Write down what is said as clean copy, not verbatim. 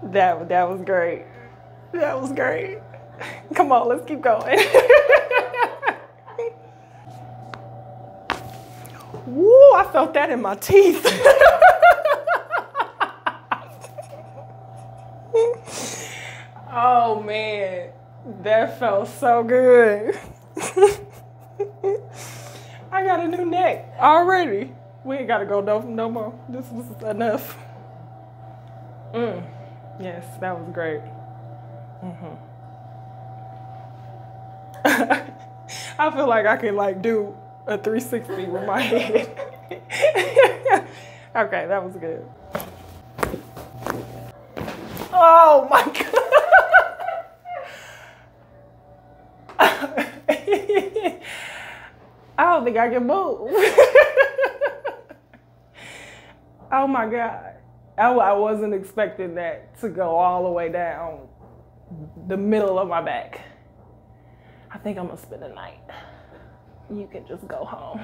That was great. That was great. Come on, let's keep going. Woo, I felt that in my teeth. Oh man, that felt so good. I got a new neck already. We ain't gotta go no more. This was enough. Yes, that was great. I feel like I can like do a 360 with my head. Okay, that was good. Oh my God. I don't think I can move. Oh my God. I wasn't expecting that to go all the way down the middle of my back. I think I'm gonna spend the night. You can just go home.